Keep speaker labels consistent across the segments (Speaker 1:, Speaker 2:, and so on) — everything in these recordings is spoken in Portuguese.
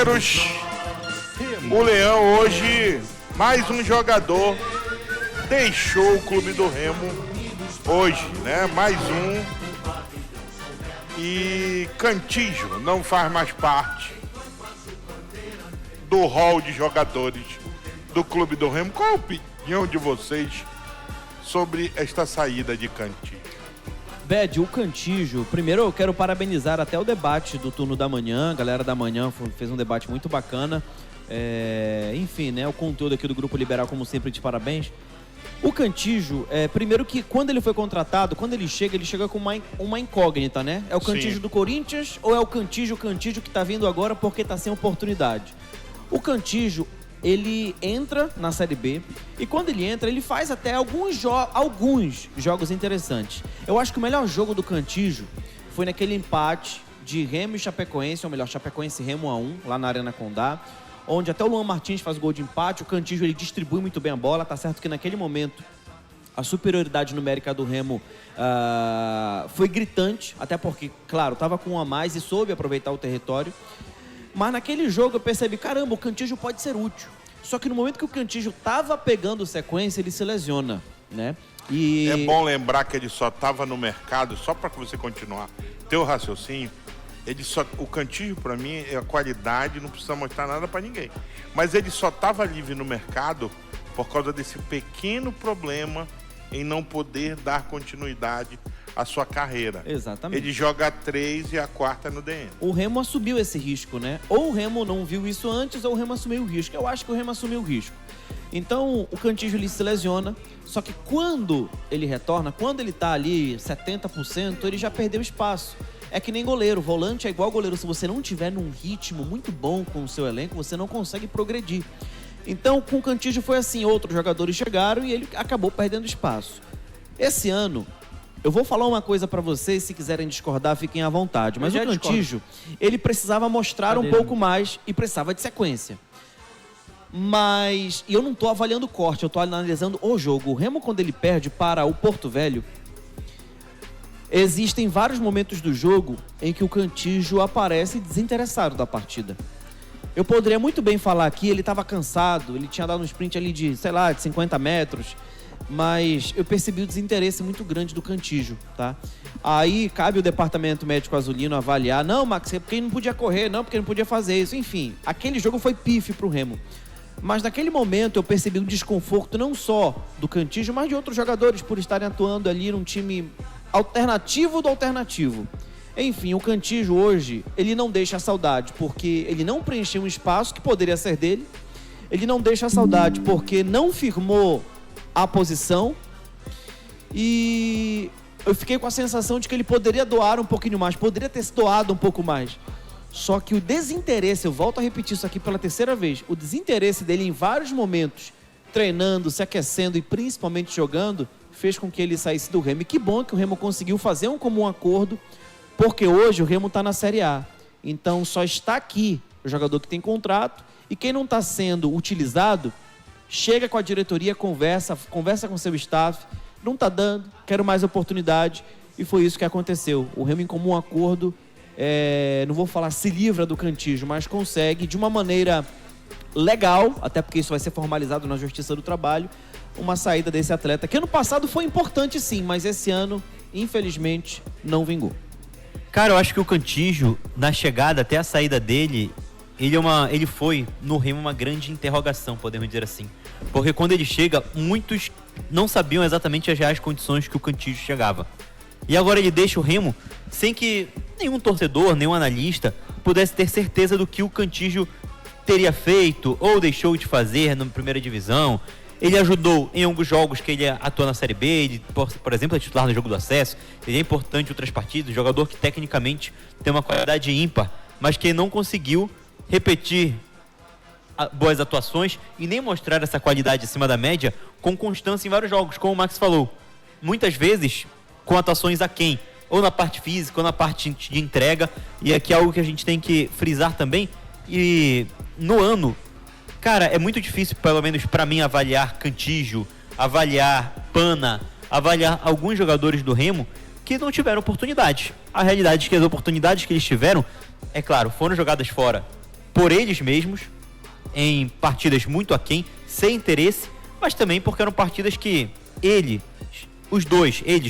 Speaker 1: companheiros, o Leão hoje, mais um jogador, deixou o Clube do Remo hoje, né? Mais um. E Cantígio não faz mais parte do hall de jogadores do Clube do Remo. Qual a opinião de vocês sobre esta saída de Cantígio?
Speaker 2: Bed, o Cantígio, primeiro eu quero parabenizar até o debate do turno da manhã, a galera da manhã fez um debate muito bacana, enfim, né, o conteúdo aqui do Grupo Liberal, como sempre, de parabéns. O Cantígio, primeiro que quando ele foi contratado, quando ele chega com uma incógnita, né? É o Cantígio do Corinthians ou é o Cantígio que tá vindo agora porque tá sem oportunidade? O Cantígio, ele entra na Série B e quando ele entra, ele faz até alguns jogos interessantes. Eu acho que o melhor jogo do Cantígio foi naquele empate de Remo e Chapecoense, ou melhor, Chapecoense e Remo 1, lá na Arena Condá, onde até o Luan Martins faz gol de empate. O Cantígio, ele distribui muito bem a bola, tá certo que naquele momento a superioridade numérica do Remo foi gritante, até porque, claro, tava com um a mais e soube aproveitar o território. Mas naquele jogo eu percebi, caramba, o Cantígio pode ser útil. Só que no momento que o Cantígio tava pegando sequência, ele se lesiona, né? E...
Speaker 1: É bom lembrar que ele só estava no mercado, só para que você continuar teu raciocínio, o Cantígio, para mim, é a qualidade, não precisa mostrar nada para ninguém. Mas ele só estava livre no mercado por causa desse pequeno problema em não poder dar continuidade a sua carreira.
Speaker 2: Exatamente.
Speaker 1: Ele joga a 3 e a 4 no DM.
Speaker 2: O Remo assumiu esse risco, né? Ou o Remo não viu isso antes, ou o Remo assumiu o risco. Eu acho que o Remo assumiu o risco. Então, o Cantígio, ele se lesiona, só que quando ele retorna, quando ele tá ali 70%, ele já perdeu espaço. É que nem goleiro, volante é igual goleiro. Se você não tiver num ritmo muito bom com o seu elenco, você não consegue progredir. Então, com o Cantígio foi assim, outros jogadores chegaram e ele acabou perdendo espaço. Esse ano, eu vou falar uma coisa pra vocês, se quiserem discordar, fiquem à vontade. Mas o Cantígio, ele precisava mostrar um pouco mais e precisava de sequência. Mas, e eu não tô avaliando o corte, eu tô analisando o jogo. O Remo, quando ele perde para o Porto Velho, existem vários momentos do jogo em que o Cantígio aparece desinteressado da partida. Eu poderia muito bem falar aqui, ele estava cansado, ele tinha dado um sprint ali de, sei lá, de 50 metros, mas eu percebi o desinteresse muito grande do Cantígio, tá? Aí cabe o departamento médico azulino avaliar, não, Max, é porque ele não podia correr, não, porque ele não podia fazer isso, enfim. Aquele jogo foi pífio pro Remo. Mas naquele momento eu percebi um desconforto não só do Cantígio, mas de outros jogadores por estarem atuando ali num time alternativo do alternativo. Enfim, o Cantígio hoje, ele não deixa saudade porque ele não preencheu um espaço que poderia ser dele. Ele não deixa saudade porque não firmou a posição. E eu fiquei com a sensação de que ele poderia doar um pouquinho mais, poderia ter se doado um pouco mais. Só que o desinteresse, eu volto a repetir isso aqui pela terceira vez, o desinteresse dele em vários momentos, treinando, se aquecendo e principalmente jogando, fez com que ele saísse do Remo. E que bom que o Remo conseguiu fazer um comum acordo, porque hoje o Remo está na Série A. Então só está aqui o jogador que tem contrato e quem não está sendo utilizado, chega com a diretoria, conversa com seu staff, não está dando, quero mais oportunidade. E foi isso que aconteceu. O Remo, em comum acordo, não vou falar se livra do Cantígio, mas consegue de uma maneira legal, até porque isso vai ser formalizado na Justiça do Trabalho, uma saída desse atleta, que ano passado foi importante sim, mas esse ano, infelizmente, não vingou.
Speaker 3: Cara, eu acho que o Cantígio, na chegada até a saída dele, ele foi no Remo uma grande interrogação, podemos dizer assim. Porque quando ele chega, muitos não sabiam exatamente as reais condições que o Cantígio chegava. E agora ele deixa o Remo sem que nenhum torcedor, nenhum analista pudesse ter certeza do que o Cantígio teria feito ou deixou de fazer na primeira divisão. Ele ajudou em alguns jogos que ele atuou na Série B, ele, por exemplo, é titular no jogo do acesso, ele é importante em outras partidas, jogador que tecnicamente tem uma qualidade ímpar, mas que não conseguiu repetir boas atuações e nem mostrar essa qualidade acima da média com constância em vários jogos, como o Max falou. Muitas vezes com atuações aquém, ou na parte física, ou na parte de entrega, e aqui é algo que a gente tem que frisar também. E no ano, cara, é muito difícil, pelo menos pra mim, avaliar Cantígio, avaliar Pana, avaliar alguns jogadores do Remo que não tiveram oportunidade. A realidade é que as oportunidades que eles tiveram, é claro, foram jogadas fora por eles mesmos, em partidas muito aquém, sem interesse, mas também porque eram partidas que eles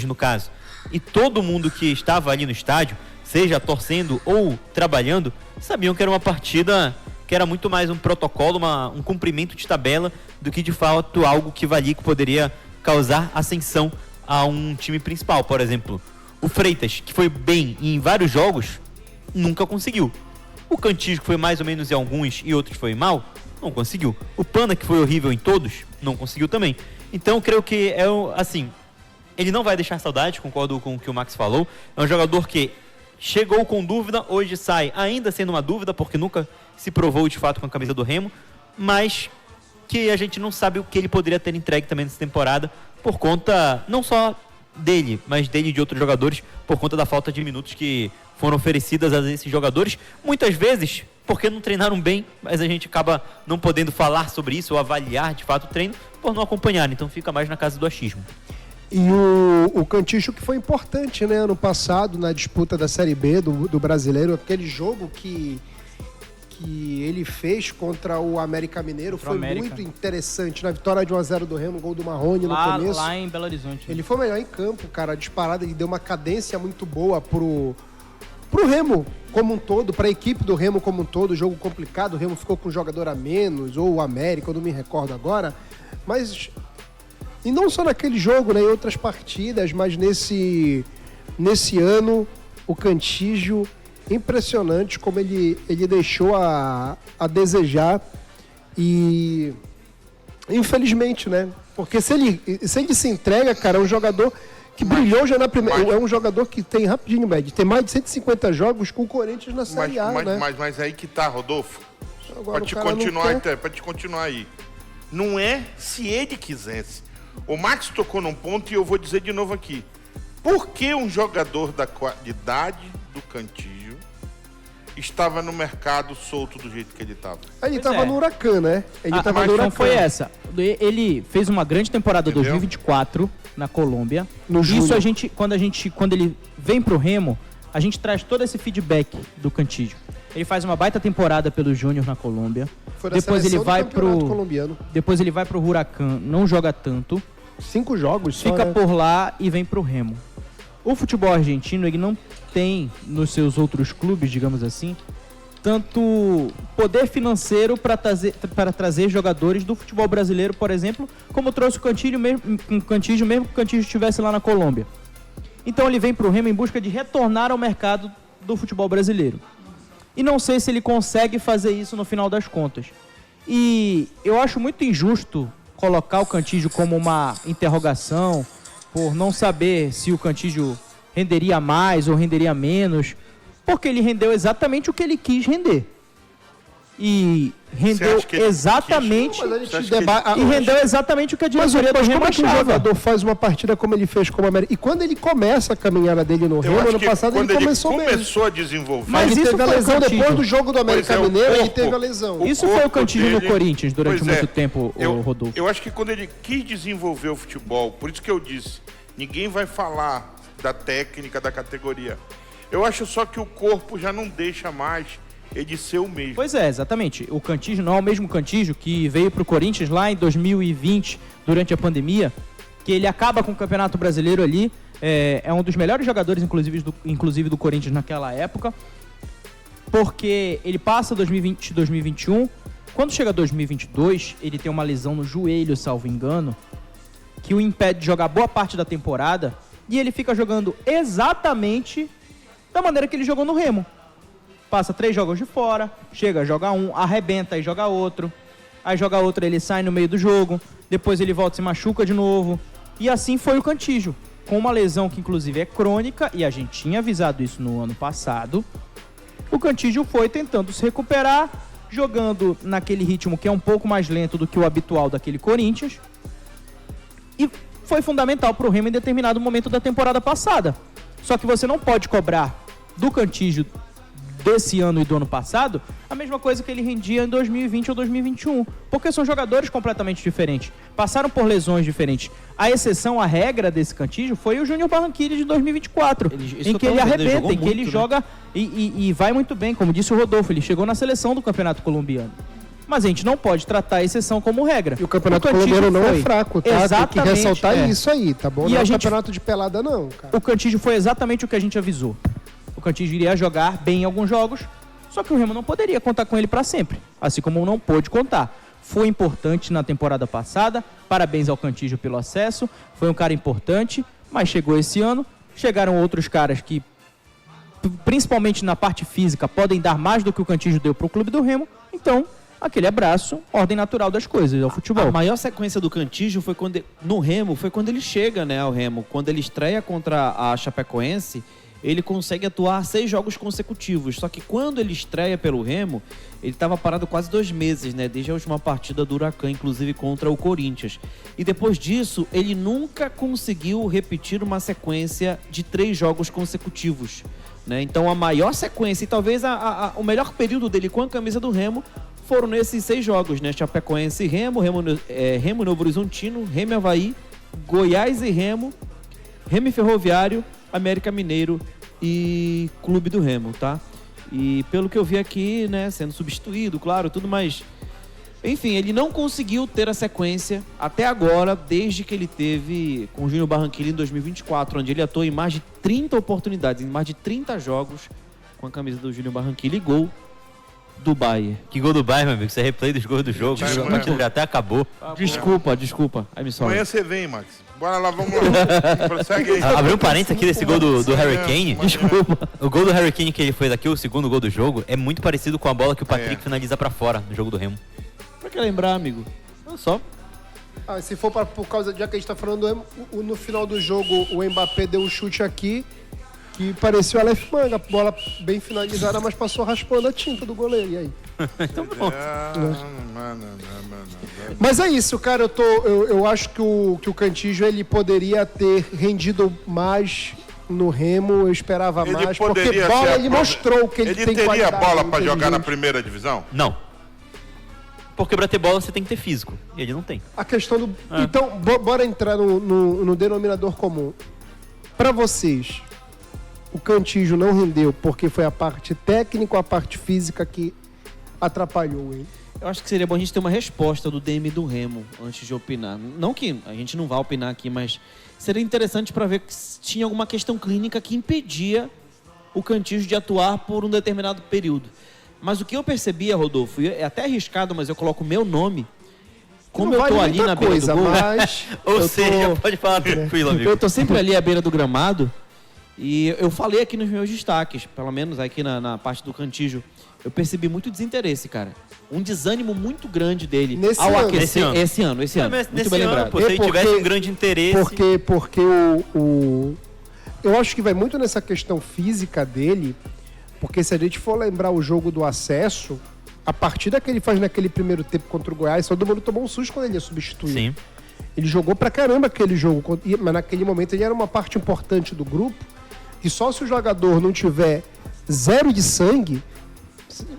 Speaker 3: no caso, e todo mundo que estava ali no estádio, seja torcendo ou trabalhando, sabiam que era uma partida que era muito mais um protocolo, um cumprimento de tabela, do que de fato algo que valia, que poderia causar ascensão a um time principal. Por exemplo, o Freitas, que foi bem em vários jogos, nunca conseguiu. O Cantígio, que foi mais ou menos em alguns e outros foi mal, não conseguiu. O Pana, que foi horrível em todos, não conseguiu também. Então, creio que assim, ele não vai deixar saudade, concordo com o que o Max falou. É um jogador que chegou com dúvida, hoje sai ainda sendo uma dúvida, porque nunca se provou de fato com a camisa do Remo, mas que a gente não sabe o que ele poderia ter entregue também nessa temporada, por conta não só dele, mas dele e de outros jogadores, por conta da falta de minutos que foram oferecidas a esses jogadores, muitas vezes porque não treinaram bem, mas a gente acaba não podendo falar sobre isso ou avaliar de fato o treino por não acompanhar, então fica mais na casa do achismo.
Speaker 4: E o Cantígio, que foi importante, né, ano passado, na disputa da Série B do Brasileiro, aquele jogo que ele fez contra o América Mineiro foi muito interessante. Na vitória de 1-0 do Remo, gol do Marrone no começo.
Speaker 5: Lá em Belo Horizonte.
Speaker 4: Ele foi melhor em campo, cara, disparado. Ele deu uma cadência muito boa pro Remo como um todo, pra equipe do Remo como um todo. Jogo complicado, o Remo ficou com um jogador a menos, ou o América, eu não me recordo agora. Mas... E não só naquele jogo, né, em outras partidas, mas nesse ano, o Cantígio, impressionante como ele deixou a desejar. E infelizmente, né? Porque se ele se entrega, cara, é um jogador que brilhou já na primeira. É um jogador que tem, rapidinho, médio, tem mais de 150 jogos com o Corinthians na Série A, né?
Speaker 1: Mas aí que tá, Rodolfo.
Speaker 4: Agora,
Speaker 1: Pra te continuar aí. Não é se ele quisesse. O Max tocou num ponto e eu vou dizer de novo aqui. Por que um jogador da qualidade do Cantígio estava no mercado solto do jeito que ele estava?
Speaker 4: Ele estava no Huracan, né?
Speaker 5: A questão foi essa. Ele fez uma grande temporada 2024 na Colômbia. Isso quando ele vem pro Remo, a gente traz todo esse feedback do Cantígio. Ele faz uma baita temporada pelo Júnior na Colômbia. Depois ele vai pro Huracan, não joga tanto.
Speaker 4: 5 jogos só,
Speaker 5: fica
Speaker 4: né?
Speaker 5: por lá e vem pro Remo. O futebol argentino, ele não tem nos seus outros clubes, digamos assim, tanto poder financeiro para trazer jogadores do futebol brasileiro, por exemplo, como trouxe o Cantígio mesmo que o Cantígio estivesse lá na Colômbia. Então ele vem pro Remo em busca de retornar ao mercado do futebol brasileiro. E não sei se ele consegue fazer isso no final das contas. E eu acho muito injusto colocar o Cantígio como uma interrogação, por não saber se o Cantígio renderia mais ou renderia menos, porque ele rendeu exatamente o que ele quis render. E rendeu exatamente rendeu exatamente o que a diretoria do Remo achava.
Speaker 4: O jogador faz uma partida como ele fez com o América. E quando ele começa a caminhada dele no Remo, ano passado ele começou
Speaker 1: a desenvolver.
Speaker 4: Mas ele teve a lesão depois do jogo do América Mineiro, ele teve a lesão.
Speaker 5: Isso foi o Cantígio no Corinthians durante muito tempo, o Rodolfo.
Speaker 1: Eu acho que quando ele quis desenvolver o futebol, por isso que eu disse, ninguém vai falar da técnica, da categoria. Eu acho só que o corpo já não deixa mais ele ser o mesmo.
Speaker 5: Pois é, exatamente. O Cantígio não é o mesmo Cantígio que veio pro Corinthians lá em 2020, durante a pandemia, que ele acaba com o Campeonato Brasileiro ali. É um dos melhores jogadores, inclusive do Corinthians naquela época, porque ele passa 2020 e 2021. Quando chega 2022, ele tem uma lesão no joelho, salvo engano, que o impede de jogar boa parte da temporada, e ele fica jogando exatamente da maneira que ele jogou no Remo. Passa 3 jogos de fora, chega, joga um, arrebenta e joga outro. Aí joga outro, ele sai no meio do jogo. Depois ele volta e se machuca de novo. E assim foi o Cantígio. Com uma lesão que inclusive é crônica, e a gente tinha avisado isso no ano passado. O Cantígio foi tentando se recuperar, jogando naquele ritmo que é um pouco mais lento do que o habitual daquele Corinthians. E foi fundamental para o Remo em determinado momento da temporada passada. Só que você não pode cobrar do Cantígio desse ano e do ano passado, a mesma coisa que ele rendia em 2020 ou 2021. Porque são jogadores completamente diferentes. Passaram por lesões diferentes. A exceção, a regra desse Cantillo foi o Júnior Barranquilla de 2024. Em que ele arrebenta, em que ele joga e vai muito bem. Como disse o Rodolfo, ele chegou na seleção do Campeonato Colombiano. Mas a gente não pode tratar a exceção como regra.
Speaker 4: E o Campeonato Colombiano não é fraco, tá?
Speaker 5: Exatamente,
Speaker 4: tem que ressaltar isso aí, tá bom?
Speaker 5: E
Speaker 4: não é
Speaker 5: gente...
Speaker 4: campeonato de pelada não, cara.
Speaker 5: O Cantillo foi exatamente o que a gente avisou. O Cantillo iria jogar bem em alguns jogos, só que o Remo não poderia contar com ele para sempre, assim como não pôde contar. Foi importante na temporada passada, parabéns ao Cantillo pelo acesso, foi um cara importante, mas chegou esse ano, chegaram outros caras que, principalmente na parte física, podem dar mais do que o Cantillo deu para o clube do Remo, então... aquele abraço, ordem natural das coisas, é o futebol.
Speaker 2: A maior sequência do Cantillo foi no Remo, foi quando ele chega, né, ao Remo. Quando ele estreia contra a Chapecoense, ele consegue atuar 6 jogos consecutivos. Só que quando ele estreia pelo Remo, ele estava parado quase 2 meses, né, desde a última partida do Huracan, inclusive contra o Corinthians. E depois disso, ele nunca conseguiu repetir uma sequência de 3 jogos consecutivos, né? Então a maior sequência e talvez o melhor período dele com a camisa do Remo foram nesses 6 jogos, né? Chapecoense e Remo, Remo Novo Horizontino, Remo e Avaí, Goiás e Remo, Remo e Ferroviário, América Mineiro e Clube do Remo, tá? E pelo que eu vi aqui, né, sendo substituído, claro, tudo mais... Enfim, ele não conseguiu ter a sequência até agora, desde que ele teve com o Júnior Barranquilla em 2024, onde ele atuou em mais de 30 oportunidades, em mais de 30 jogos com a camisa do Júnior Barranquilla e gol do Bayern.
Speaker 3: Que gol do Bayern, meu amigo? Isso é replay dos gols do jogo.
Speaker 1: Desculpa.
Speaker 3: A partida já até acabou.
Speaker 2: Desculpa. I'm sorry.
Speaker 1: Amanhã você vem, Max. Bora lá, vamos lá. Prossegue aí.
Speaker 3: Abriu um parênteses aqui desse gol do Harry Kane.
Speaker 2: Desculpa.
Speaker 3: O gol do Harry Kane que ele fez aqui, o segundo gol do jogo, é muito parecido com a bola que o Patrick finaliza pra fora no jogo do Remo.
Speaker 2: Pra que lembrar, amigo? Não só.
Speaker 4: Se for por causa, já que a gente tá falando, no final do jogo o Mbappé deu um chute aqui que parecia o Aleph Manga, bola bem finalizada, mas passou raspando a tinta do goleiro, e aí?
Speaker 3: Então pronto.
Speaker 4: Mas é isso, cara, eu acho que o Cantillo, ele poderia ter rendido mais no Remo, eu esperava
Speaker 1: Ele
Speaker 4: mais, porque
Speaker 1: poderia
Speaker 4: bola
Speaker 1: ser
Speaker 4: ele mostrou que ele tem
Speaker 1: teria
Speaker 4: qualidade,
Speaker 1: bola pra jogar na
Speaker 4: inteligente.
Speaker 1: primeira divisão?
Speaker 3: Não. Porque pra ter bola você tem que ter físico. E ele não tem.
Speaker 4: A questão do... Então, bora entrar no denominador comum. Pra vocês, o Cantillo não rendeu porque foi a parte técnica ou a parte física que atrapalhou ele?
Speaker 2: Eu acho que seria bom a gente ter uma resposta do DM do Remo antes de opinar. Não que a gente não vá opinar aqui, mas seria interessante para ver se tinha alguma questão clínica que impedia o Cantillo de atuar por um determinado período. Mas o que eu percebia, Rodolfo, e é até arriscado, mas eu coloco o meu nome, como
Speaker 4: Não
Speaker 2: eu tô
Speaker 4: vale
Speaker 2: ali
Speaker 4: muita
Speaker 2: na beira
Speaker 4: coisa,
Speaker 2: do gol...
Speaker 4: mas...
Speaker 3: Ou
Speaker 2: Eu
Speaker 3: seja,
Speaker 2: tô-
Speaker 3: pode falar tranquilo, amigo.
Speaker 2: Eu tô sempre ali à beira do gramado e eu falei aqui nos meus destaques, pelo menos aqui na parte do Cantillo, eu percebi muito desinteresse, cara. Um desânimo muito grande dele
Speaker 4: Nesse
Speaker 2: ao
Speaker 4: ano.
Speaker 2: aquecer
Speaker 3: Nesse ano.
Speaker 2: esse ano.
Speaker 3: Mas
Speaker 2: Muito
Speaker 3: nesse
Speaker 2: bem
Speaker 3: ano,
Speaker 2: lembrado.
Speaker 3: pô, se ele
Speaker 4: Porque-
Speaker 3: tivesse um grande interesse...
Speaker 4: Porque eu acho que vai muito nessa questão física dele, porque se a gente for lembrar o jogo do acesso, a partida que ele faz naquele primeiro tempo contra o Goiás, todo mundo tomou um susto quando ele ia substituir.
Speaker 3: Sim.
Speaker 4: Ele jogou pra caramba aquele jogo, mas naquele momento ele era uma parte importante do grupo, e só se o jogador não tiver zero de sangue,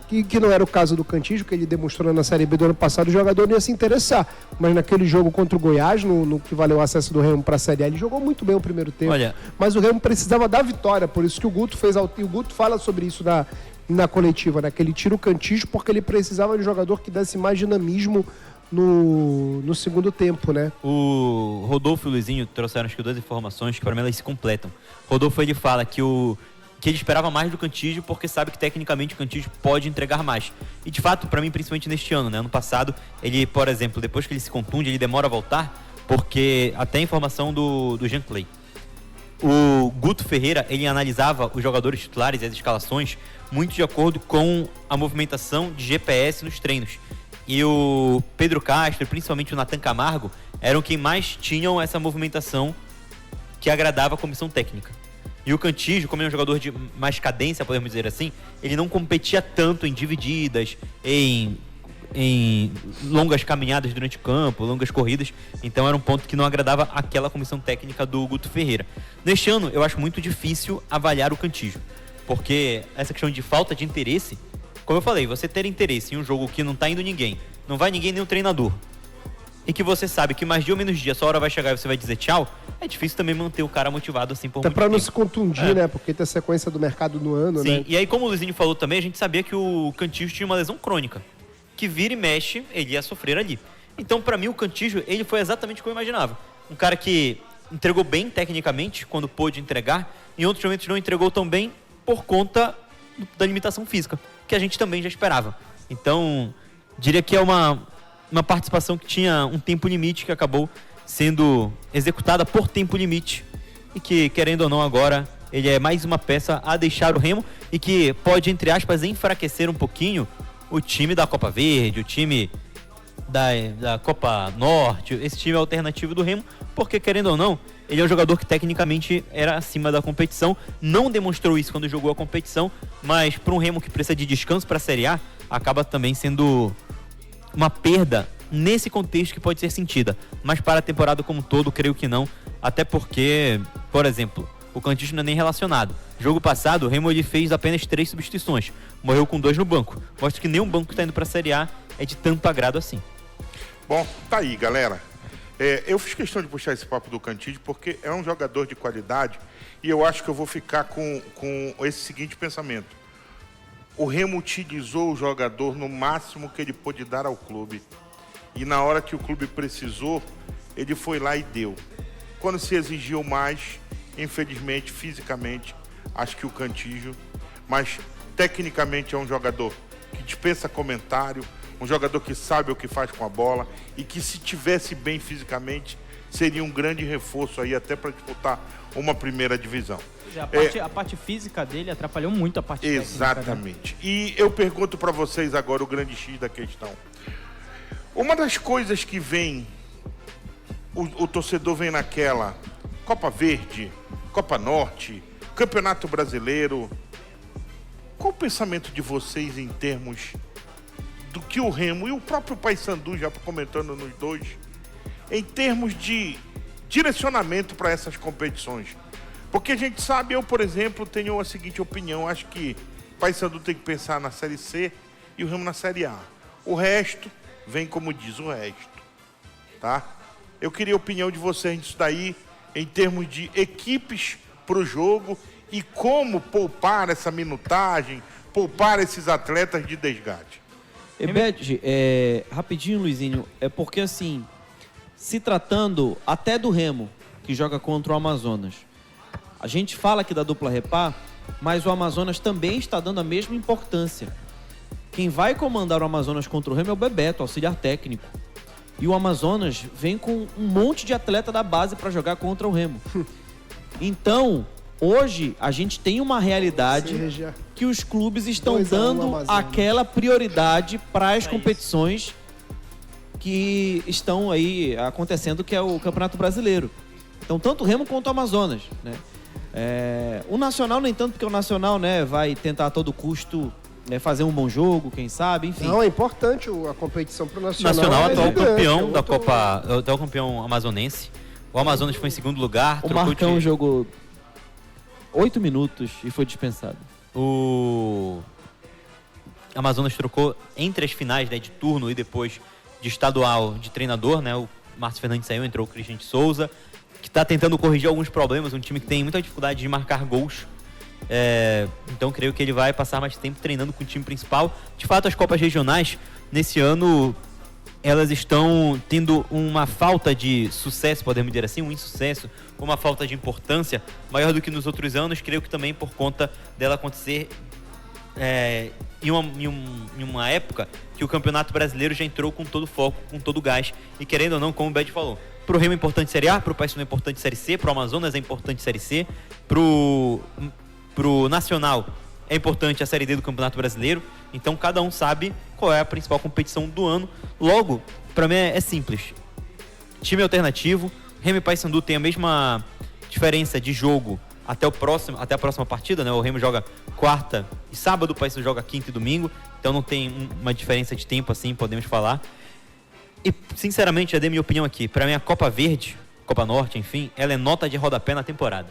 Speaker 4: que não era o caso do Cantillo, que ele demonstrou na Série B do ano passado, o jogador não ia se interessar. Mas naquele jogo contra o Goiás, no que valeu o acesso do Remo pra Série A, ele jogou muito bem o primeiro tempo.
Speaker 3: Olha-
Speaker 4: Mas o Remo precisava da vitória, por isso que o Guto fez... E o Guto fala sobre isso na coletiva, né? Que ele tira o Cantillo porque ele precisava de um jogador que desse mais dinamismo no segundo tempo, né?
Speaker 3: O Rodolfo e o Luizinho trouxeram acho que 2 informações que para mim elas se completam. Rodolfo ele fala que ele esperava mais do Cantillo porque sabe que tecnicamente o Cantillo pode entregar mais. E de fato, para mim, principalmente neste ano, né? Ano passado, ele, por exemplo, depois que ele se contunde, ele demora a voltar, porque até a informação do Jean Clay. O Guto Ferreira, ele analisava os jogadores titulares e as escalações muito de acordo com a movimentação de GPS nos treinos. E o Pedro Castro, principalmente o Nathan Camargo, eram quem mais tinham essa movimentação que agradava a comissão técnica. E o Cantillo, como ele é um jogador de mais cadência, podemos dizer assim, ele não competia tanto em divididas, em longas caminhadas durante o campo, longas corridas. Então era um ponto que não agradava aquela comissão técnica do Guto Ferreira. Neste ano, eu acho muito difícil avaliar o Cantillo. Porque essa questão de falta de interesse, como eu falei, você ter interesse em um jogo que não tá indo ninguém, não vai ninguém nem o treinador, e que você sabe que mais dia ou menos dia, sua hora vai chegar e você vai dizer tchau, é difícil também manter o cara motivado assim por
Speaker 4: Até
Speaker 3: muito
Speaker 4: pra não
Speaker 3: tempo.
Speaker 4: se contundir, né? Porque tem a sequência do mercado no ano,
Speaker 3: Sim,
Speaker 4: né?
Speaker 3: e aí como o Luizinho falou também, a gente sabia que o Cantillo tinha uma lesão crônica, que vira e mexe, ele ia sofrer ali. Então, pra mim, o Cantillo, ele foi exatamente o que eu imaginava. Um cara que entregou bem tecnicamente, quando pôde entregar, em outros momentos não entregou tão bem por conta da limitação física, que a gente também já esperava. Então, diria que é uma participação que tinha um tempo limite, que acabou sendo executada por tempo limite, e que, querendo ou não, agora ele é mais uma peça a deixar o Remo, e que pode, entre aspas, enfraquecer um pouquinho o time da Copa Verde, o time da Copa Norte, esse time alternativo do Remo, porque, querendo ou não, ele é um jogador que tecnicamente era acima da competição, não demonstrou isso quando jogou a competição, mas para um Remo que precisa de descanso para a Série A, acaba também sendo uma perda nesse contexto que pode ser sentida. Mas para a temporada como um todo, creio que não, até porque, por exemplo, o Cantillo não é nem relacionado. Jogo passado, o Remo ele fez apenas 3 substituições, morreu com 2 no banco. Mostra que nenhum banco que está indo para a Série A é de tanto agrado assim.
Speaker 1: Bom, tá aí, galera. Eu fiz questão de puxar esse papo do Cantillo porque é um jogador de qualidade e eu acho que eu vou ficar com esse seguinte pensamento. O Remo utilizou o jogador no máximo que ele pôde dar ao clube. E na hora que o clube precisou, ele foi lá e deu. Quando se exigiu mais, infelizmente, fisicamente, acho que o Cantillo, mas tecnicamente é um jogador que dispensa comentário, um jogador que sabe o que faz com a bola e que, se tivesse bem fisicamente, seria um grande reforço aí até para disputar uma primeira divisão.
Speaker 5: A parte física dele atrapalhou muito a parte técnica.
Speaker 1: Exatamente. E eu pergunto para vocês agora o grande X da questão. Uma das coisas que vem, o torcedor vem naquela Copa Verde, Copa Norte, Campeonato Brasileiro. Qual o pensamento de vocês em termos do que o Remo e o próprio Paysandu, já comentando nos dois, em termos de direcionamento para essas competições? Porque a gente sabe, eu, por exemplo, tenho a seguinte opinião, acho que o Paysandu tem que pensar na Série C e o Remo na Série A. O resto vem como diz o resto, tá? Eu queria a opinião de vocês nisso daí, em termos de equipes para o jogo e como poupar essa minutagem, poupar esses atletas de desgaste.
Speaker 2: Ebed, rapidinho, Luizinho, é porque assim, se tratando até do Remo, que joga contra o Amazonas, a gente fala aqui da dupla Repá, mas o Amazonas também está dando a mesma importância. Quem vai comandar o Amazonas contra o Remo é o Bebeto, auxiliar técnico. E o Amazonas vem com um monte de atleta da base para jogar contra o Remo. Então, hoje, a gente tem uma realidade que os clubes estão dando aquela prioridade para as competições que estão aí acontecendo, que é o Campeonato Brasileiro. Então, tanto o Remo quanto o Amazonas, né? O Nacional, nem tanto, porque o Nacional, né, vai tentar a todo custo fazer um bom jogo, quem sabe, enfim.
Speaker 4: Não, é importante a competição pro Nacional.
Speaker 3: Nacional, atual campeão da Copa, atual campeão amazonense. O Amazonas foi em segundo lugar.
Speaker 2: O Marcão jogou 8 minutos e foi dispensado.
Speaker 3: O Amazonas trocou entre as finais, né, de turno e depois de estadual de treinador, né? O Márcio Fernandes saiu, entrou o Cristian de Souza, que está tentando corrigir alguns problemas, um time que tem muita dificuldade de marcar gols. Então creio que ele vai passar mais tempo treinando com o time principal. De fato, as Copas Regionais, nesse ano, elas estão tendo uma falta de sucesso, podemos dizer assim, um insucesso, uma falta de importância maior do que nos outros anos. Creio que também por conta dela acontecer em uma época que o Campeonato Brasileiro já entrou com todo foco, com todo gás. E querendo ou não, como o Bed falou, pro Remo é importante Série A, pro Paysandu é importante Série C, pro Amazonas é importante Série C, pro Nacional é importante a Série D do Campeonato Brasileiro. Então cada um sabe qual é a principal competição do ano. Logo, para mim é simples. Time alternativo, Remo e Paysandu tem a mesma diferença de jogo até a próxima partida, né? O Remo joga quarta e sábado, o Paysandu joga quinta e domingo. Então não tem uma diferença de tempo assim, podemos falar. E sinceramente, já dei minha opinião aqui. Para mim a Copa Verde, Copa Norte, enfim, ela é nota de rodapé na temporada.